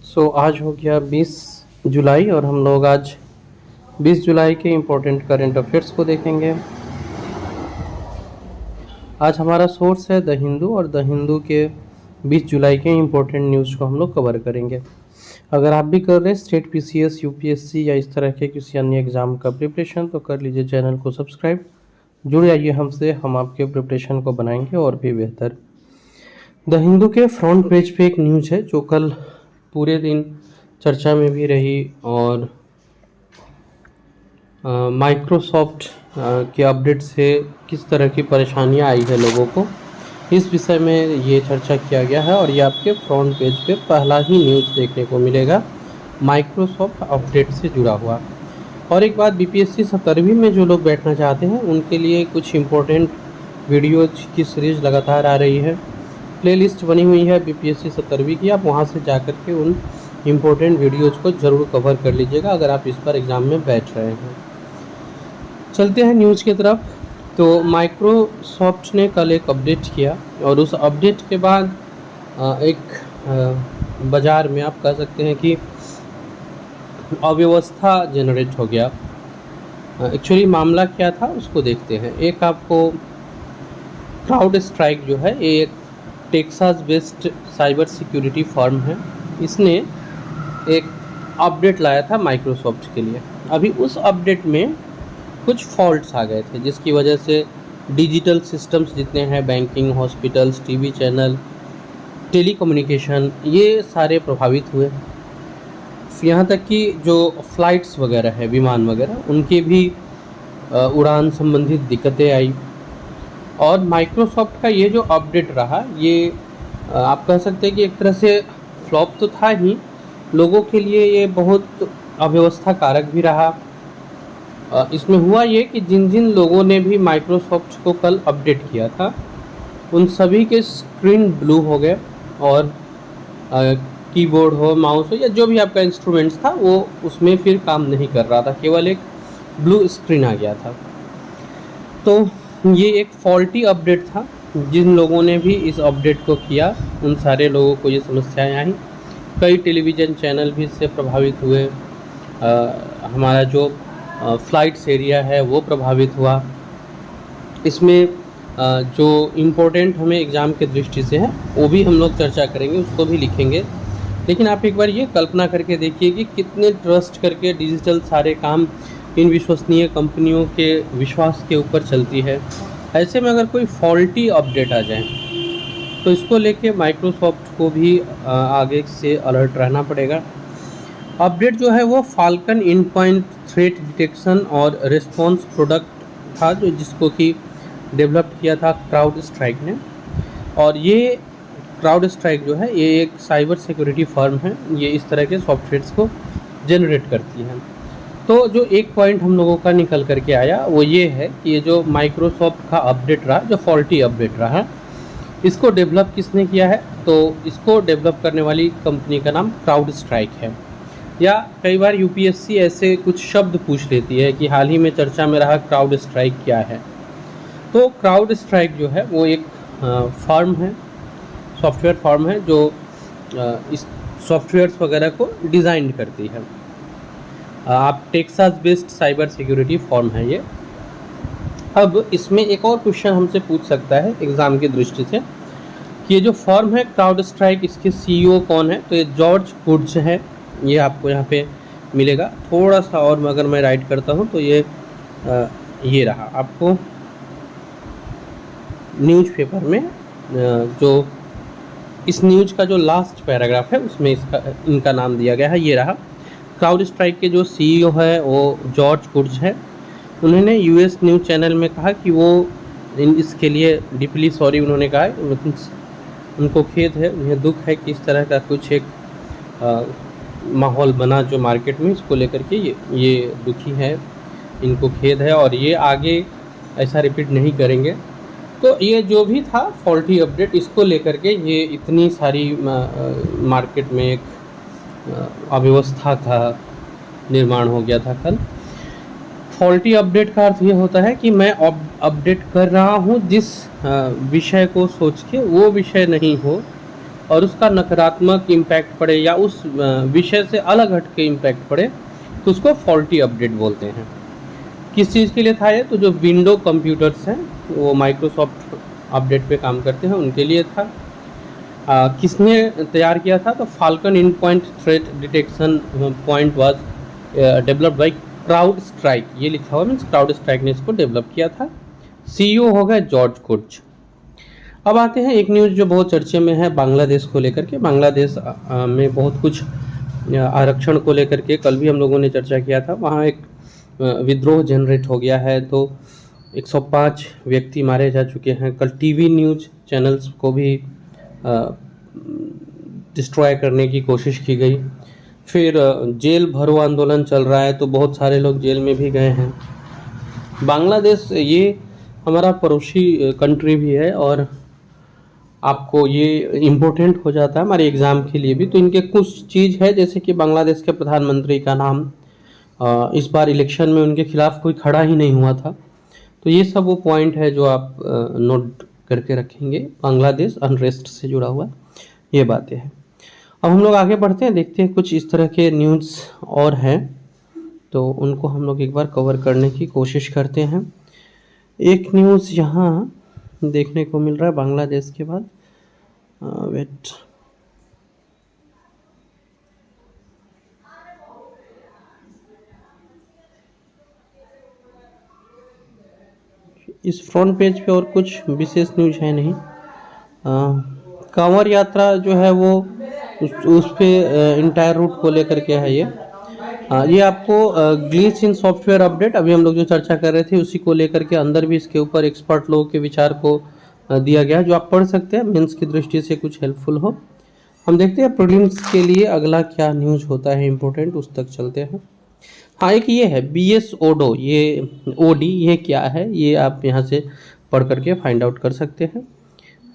आज हो गया 20 जुलाई और हम लोग आज 20 जुलाई के इम्पोर्टेंट करंट अफेयर्स को देखेंगे। आज हमारा सोर्स है द हिंदू और द हिंदू के 20 जुलाई के इम्पोर्टेंट न्यूज़ को हम लोग कवर करेंगे। अगर आप भी कर रहे हैं स्टेट पीसीएस, यूपीएससी या इस तरह के किसी अन्य एग्ज़ाम का प्रिपरेशन तो कर लीजिए चैनल को सब्सक्राइब। जुड़ जाइए हमसे, हम आपके प्रिपरेशन को बनाएंगे और भी बेहतर। द हिंदू के फ्रंट पेज पे एक न्यूज़ है जो कल पूरे दिन चर्चा में भी रही और माइक्रोसॉफ्ट के अपडेट से किस तरह की परेशानियां आई है लोगों को, इस विषय में ये चर्चा किया गया है। और ये आपके फ्रंट पेज पे पहला ही न्यूज़ देखने को मिलेगा माइक्रोसॉफ्ट अपडेट से जुड़ा हुआ। और एक बात, बीपीएससी 17वीं में जो लोग बैठना चाहते हैं उनके लिए कुछ इम्पोर्टेंट वीडियोज की सीरीज़ लगातार आ रही है। प्लेलिस्ट बनी हुई है बीपीएससी 17वीं की, आप वहां से जाकर के उन इम्पोर्टेंट वीडियोज को ज़रूर कवर कर लीजिएगा अगर आप इस पर एग्ज़ाम में बैठ रहे हैं। चलते हैं न्यूज़ की तरफ। तो माइक्रोसॉफ्ट ने कल एक अपडेट किया और उस अपडेट के बाद एक बाज़ार में आप कह सकते हैं कि अव्यवस्था जनरेट हो गया। एक्चुअली मामला क्या था उसको देखते हैं। एक आपको क्राउड स्ट्राइक जो है, ये एक Texas based cyber security firm है। इसने एक अपडेट लाया था माइक्रोसॉफ्ट के लिए। अभी उस अपडेट में कुछ फॉल्ट्स आ गए थे जिसकी वजह से डिजिटल सिस्टम्स जितने हैं, banking, hospitals, TV channel, telecommunication, ये सारे प्रभावित हुए। यहाँ तक कि जो फ्लाइट्स वगैरह है, विमान वगैरह, उनके भी उड़ान संबंधित दिक्कतें आई। और माइक्रोसॉफ्ट का ये जो अपडेट रहा, ये आप कह सकते हैं कि एक तरह से फ्लॉप तो था ही, लोगों के लिए ये बहुत अव्यवस्था कारक भी रहा। इसमें हुआ ये कि जिन जिन लोगों ने भी माइक्रोसॉफ्ट को कल अपडेट किया था उन सभी के स्क्रीन ब्लू हो गए और कीबोर्ड हो, माउस हो या जो भी आपका इंस्ट्रूमेंट्स था वो उसमें फिर काम नहीं कर रहा था, केवल एक ब्लू स्क्रीन आ गया था। तो ये एक फॉल्टी अपडेट था। जिन लोगों ने भी इस अपडेट को किया उन सारे लोगों को ये समस्याएं आई। कई टेलीविज़न चैनल भी इससे प्रभावित हुए। हमारा जो फ्लाइट्स एरिया है वो प्रभावित हुआ। इसमें जो इम्पोर्टेंट हमें एग्ज़ाम के दृष्टि से है वो भी हम लोग चर्चा करेंगे, उसको भी लिखेंगे। लेकिन आप एक बार ये कल्पना करके देखिए कि कितने ट्रस्ट करके डिजिटल सारे काम इन विश्वसनीय कंपनियों के विश्वास के ऊपर चलती है। ऐसे में अगर कोई फॉल्टी अपडेट आ जाए तो इसको लेके माइक्रोसॉफ्ट को भी आगे से अलर्ट रहना पड़ेगा। अपडेट जो है वो फाल्कन इन पॉइंट थ्रेट डिटेक्शन और रिस्पॉन्स प्रोडक्ट था, जो जिसको कि डेवलप किया था क्राउड स्ट्राइक ने। और ये क्राउड स्ट्राइक जो है ये एक साइबर सिक्योरिटी फर्म है, ये इस तरह के सॉफ्टवेयर्स को जनरेट करती है। तो जो एक पॉइंट हम लोगों का निकल करके आया वो ये है कि ये जो माइक्रोसॉफ्ट का अपडेट रहा, जो फॉल्टी अपडेट रहा, इसको डेवलप किसने किया है? तो इसको डेवलप करने वाली कंपनी का नाम क्राउड स्ट्राइक है। या कई बार यूपीएससी ऐसे कुछ शब्द पूछ लेती है कि हाल ही में चर्चा में रहा क्राउड स्ट्राइक क्या है। तो क्राउड स्ट्राइक जो है वो एक फर्म है, सॉफ्टवेयर फर्म है जो इस सॉफ्टवेयर्स वगैरह को डिज़ाइन करती है। आप Texas based cyber security firm है ये। अब इसमें एक और क्वेश्चन हमसे पूछ सकता है एग्ज़ाम की दृष्टि से कि ये जो फर्म है क्राउड स्ट्राइक, इसके सीईओ कौन है? तो ये जॉर्ज वुड्स है। ये आपको यहाँ पे मिलेगा। थोड़ा सा और अगर मैं राइट करता हूँ तो ये रहा आपको न्यूज़पेपर में जो इस न्यूज़ का जो लास्ट पैराग्राफ है उसमें इनका नाम दिया गया है। ये रहा। क्राउड स्ट्राइक के जो सीईओ है वो जॉर्ज वुड्स है। उन्होंने यूएस न्यूज़ चैनल में कहा कि वो इसके लिए डीपली सॉरी उन्होंने कहा है, उनको खेद है, उन्हें दुख है कि इस तरह का कुछ एक माहौल बना जो मार्केट में, इसको लेकर के ये दुखी है, इनको खेद है और ये आगे ऐसा रिपीट नहीं करेंगे। तो ये जो भी था फॉल्टी अपडेट, इसको लेकर के ये इतनी सारी मार्केट में एक अव्यवस्था का निर्माण हो गया था कल। फॉल्टी अपडेट का अर्थ ये होता है कि मैं अपडेट कर रहा हूँ जिस विषय को सोच के वो विषय नहीं हो, और उसका नकारात्मक इम्पैक्ट पड़े या उस विषय से अलग हट के इम्पैक्ट पड़े तो उसको फॉल्टी अपडेट बोलते हैं। किस चीज़ के लिए था ये? तो जो विंडो कंप्यूटर्स हैं वो माइक्रोसॉफ्ट अपडेट पे काम करते हैं, उनके लिए था। किसने तैयार किया था? तो falcon in point threat detection point was developed by crowd strike, ये लिखा हुआ मीन्स क्राउड स्ट्राइक ने इसको डेवलप किया था। CEO हो गए जॉर्ज कुर्च। अब आते हैं एक न्यूज़ जो बहुत चर्चे में है बांग्लादेश को लेकर के। बांग्लादेश में बहुत कुछ आरक्षण को लेकर के कल भी हम लोगों ने चर्चा किया था। वहाँ एक विद्रोह जनरेट हो गया है, तो 105 व्यक्ति मारे जा चुके हैं। कल टीवी न्यूज़ चैनल्स को भी डिस्ट्रॉय करने की कोशिश की गई। फिर जेल भरो आंदोलन चल रहा है, तो बहुत सारे लोग जेल में भी गए हैं। बांग्लादेश ये हमारा पड़ोसी कंट्री भी है और आपको ये इम्पोर्टेंट हो जाता है हमारे एग्ज़ाम के लिए भी। तो इनके कुछ चीज़ है, जैसे कि बांग्लादेश के प्रधानमंत्री का नाम इस बार इलेक्शन में उनके खिलाफ कोई खड़ा ही नहीं हुआ था। तो ये सब वो पॉइंट है जो आप नोट करके रखेंगे। बांग्लादेश अनरेस्ट से जुड़ा हुआ ये बातें हैं। अब हम लोग आगे बढ़ते हैं, देखते हैं कुछ इस तरह के न्यूज़ और हैं, तो उनको हम लोग एक बार कवर करने की कोशिश करते हैं। एक न्यूज़ यहाँ देखने को मिल रहा है बांग्लादेश के बाद, वेट, इस फ्रंट पेज पे और कुछ विशेष न्यूज़ है नहीं। कांवड़ यात्रा जो है वो उस पे इंटायर रूट को लेकर के है ये आपको ग्लिच इन सॉफ्टवेयर अपडेट, अभी हम लोग जो चर्चा कर रहे थे उसी को लेकर के अंदर भी इसके ऊपर एक्सपर्ट लोगों के विचार को दिया गया है, जो आप पढ़ सकते हैं, मेंस की दृष्टि से कुछ हेल्पफुल हो। हम देखते हैं प्रीलिम्स के लिए अगला क्या न्यूज़ होता है इम्पोर्टेंट, उस तक चलते हैं। हाँ, एक ये है BS ओडो, ये OD ये क्या है, ये आप यहाँ से पढ़ करके फाइंड आउट कर सकते हैं।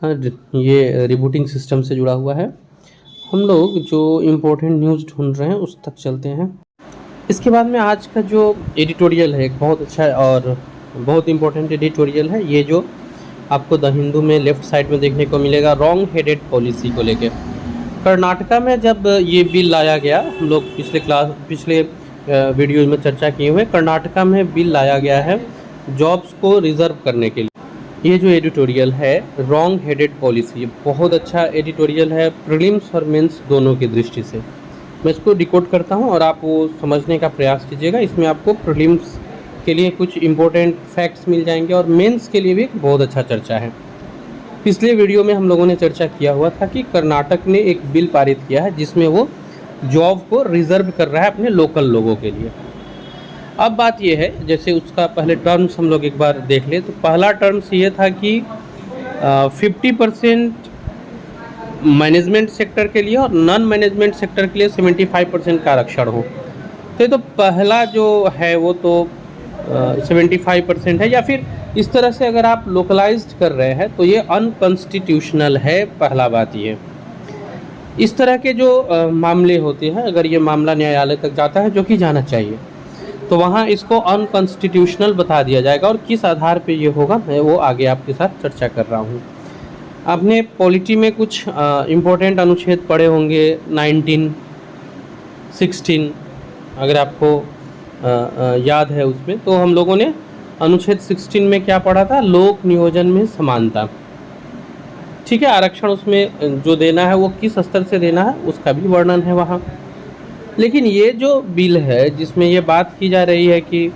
हाँ, ये रिबूटिंग सिस्टम से जुड़ा हुआ है। हम लोग जो इम्पोर्टेंट न्यूज़ ढूंढ रहे हैं उस तक चलते हैं। इसके बाद में आज का जो एडिटोरियल है एक बहुत अच्छा और बहुत इम्पोर्टेंट एडिटोरियल है, ये जो आपको द हिंदू में लेफ्ट साइड में देखने को मिलेगा, रॉन्ग हेडेड पॉलिसी को लेके। कर्नाटका में जब ये बिल लाया गया, हम लोग पिछले वीडियो में चर्चा किए हुए, कर्नाटका में बिल लाया गया है जॉब्स को रिजर्व करने के लिए। ये जो एडिटोरियल है रॉन्ग हेडेड पॉलिसी, ये बहुत अच्छा एडिटोरियल है प्रीलिम्स और मेंस दोनों की दृष्टि से। मैं इसको डिकोड करता हूँ और आप वो समझने का प्रयास कीजिएगा। इसमें आपको प्रीलिम्स के लिए कुछ इम्पोर्टेंट फैक्ट्स मिल जाएंगे और मेंस के लिए भी एक बहुत अच्छा चर्चा है। पिछले वीडियो में हम लोगों ने चर्चा किया हुआ था कि कर्नाटक ने एक बिल पारित किया है जिसमें वो जॉब को रिजर्व कर रहा है अपने लोकल लोगों के लिए। अब बात ये है, जैसे उसका पहले टर्म्स हम लोग एक बार देख ले, तो पहला टर्म्स ये था कि 50% मैनेजमेंट सेक्टर के लिए और नॉन मैनेजमेंट सेक्टर के लिए 75% का आरक्षण हो। तो पहला जो है वो तो 75% है, या फिर इस तरह से अगर आप लोकलाइज्ड कर रहे हैं तो ये अनकॉन्स्टिट्यूशनल है। पहला बात ये, इस तरह के जो मामले होते हैं, अगर ये मामला न्यायालय तक जाता है, जो कि जाना चाहिए, तो वहाँ इसको अनकॉन्स्टिट्यूशनल बता दिया जाएगा। और किस आधार पे ये होगा मैं वो आगे आपके साथ चर्चा कर रहा हूँ। आपने पॉलिटी में कुछ इम्पोर्टेंट अनुच्छेद पढ़े होंगे, 19, 16 अगर आपको याद है उसमें, तो हम लोगों ने अनुच्छेद 16 में क्या पढ़ा था, लोक नियोजन में समानता। ठीक है, आरक्षण उसमें जो देना है वो किस स्तर से देना है उसका भी वर्णन है वहाँ। लेकिन ये जो बिल है जिसमें ये बात की जा रही है कि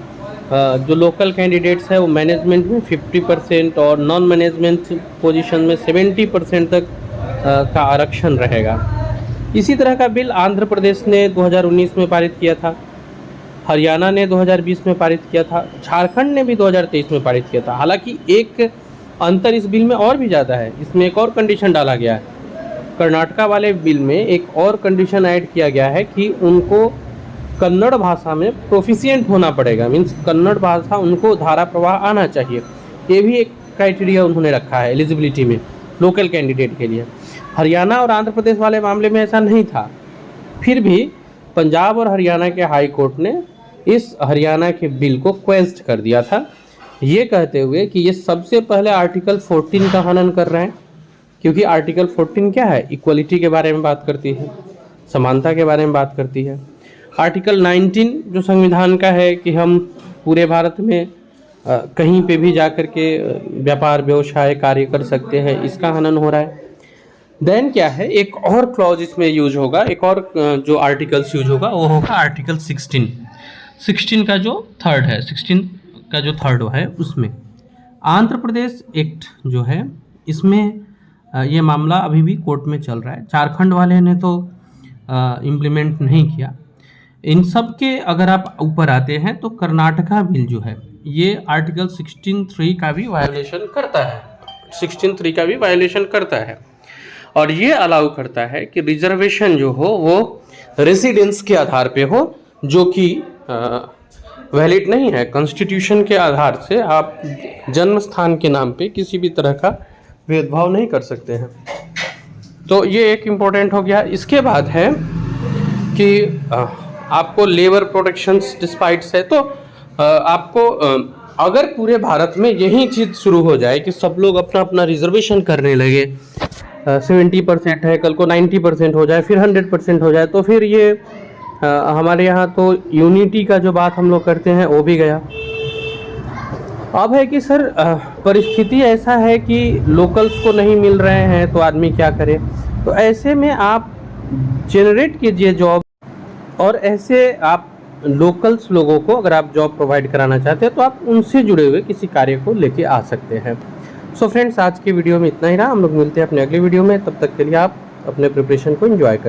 जो लोकल कैंडिडेट्स है वो मैनेजमेंट में 50% और नॉन मैनेजमेंट पोजीशन में 70% तक का आरक्षण रहेगा। इसी तरह का बिल आंध्र प्रदेश ने 2019 में पारित किया था, हरियाणा ने 2020 में पारित किया था, झारखंड ने भी 2023 में पारित किया था। हालांकि एक अंतर इस बिल में और भी ज़्यादा है, इसमें एक और कंडीशन डाला गया है। कर्नाटका वाले बिल में एक और कंडीशन ऐड किया गया है कि उनको कन्नड़ भाषा में प्रोफिशिएंट होना पड़ेगा, मीन्स कन्नड़ भाषा उनको धारा प्रवाह आना चाहिए। ये भी एक क्राइटेरिया उन्होंने रखा है एलिजिबिलिटी में लोकल कैंडिडेट के लिए। हरियाणा और आंध्र प्रदेश वाले मामले में ऐसा नहीं था। फिर भी पंजाब और हरियाणा के हाई कोर्ट ने इस हरियाणा के बिल को क्वेश्चन कर दिया था, ये कहते हुए कि ये सबसे पहले आर्टिकल 14 का हनन कर रहे हैं। क्योंकि आर्टिकल 14 क्या है, इक्वलिटी के बारे में बात करती है, समानता के बारे में बात करती है। आर्टिकल 19 जो संविधान का है कि हम पूरे भारत में कहीं पे भी जाकर के व्यापार व्यवसाय कार्य कर सकते हैं, इसका हनन हो रहा है। देन क्या है, एक और क्लॉज इसमें यूज होगा, एक और जो आर्टिकल्स यूज होगा वो होगा आर्टिकल 16 का जो थर्ड है, 16 का जो थर्ड है उसमें आंध्र प्रदेश एक्ट जो है, इसमें ये मामला अभी भी कोर्ट में चल रहा है। झारखंड वाले ने तो इम्प्लीमेंट नहीं किया। इन सब के अगर आप ऊपर आते हैं तो कर्नाटका बिल जो है ये आर्टिकल 16(3) का भी वायोलेशन करता है, 16(3) का भी वायोलेशन करता है। और ये अलाउ करता है कि रिजर्वेशन जो हो वो रेसिडेंस के आधार पे हो, जो कि वैलिड नहीं है। कॉन्स्टिट्यूशन के आधार से आप जन्म स्थान के नाम पे किसी भी तरह का भेदभाव नहीं कर सकते हैं। तो ये एक इम्पोर्टेंट हो गया। इसके बाद है कि आपको लेबर प्रोटेक्शंस डिस्पाइट्स है, तो आपको अगर पूरे भारत में यही चीज़ शुरू हो जाए कि सब लोग अपना अपना रिजर्वेशन करने लगे, 70% है, कल को 90% हो जाए, फिर 100% हो जाए, तो फिर ये हमारे यहाँ तो यूनिटी का जो बात हम लोग करते हैं वो भी गया। अब है कि सर परिस्थिति ऐसा है कि लोकल्स को नहीं मिल रहे हैं तो आदमी क्या करे। तो ऐसे में आप जनरेट कीजिए जॉब, और ऐसे आप लोकल्स लोगों को अगर आप जॉब प्रोवाइड कराना चाहते हैं तो आप उनसे जुड़े हुए किसी कार्य को लेके आ सकते हैं। सो फ्रेंड्स, आज की वीडियो में इतना ही रहा। हम लोग मिलते हैं अपने अगले वीडियो में। तब तक के लिए आप अपने प्रिपरेशन को एंजॉय करें।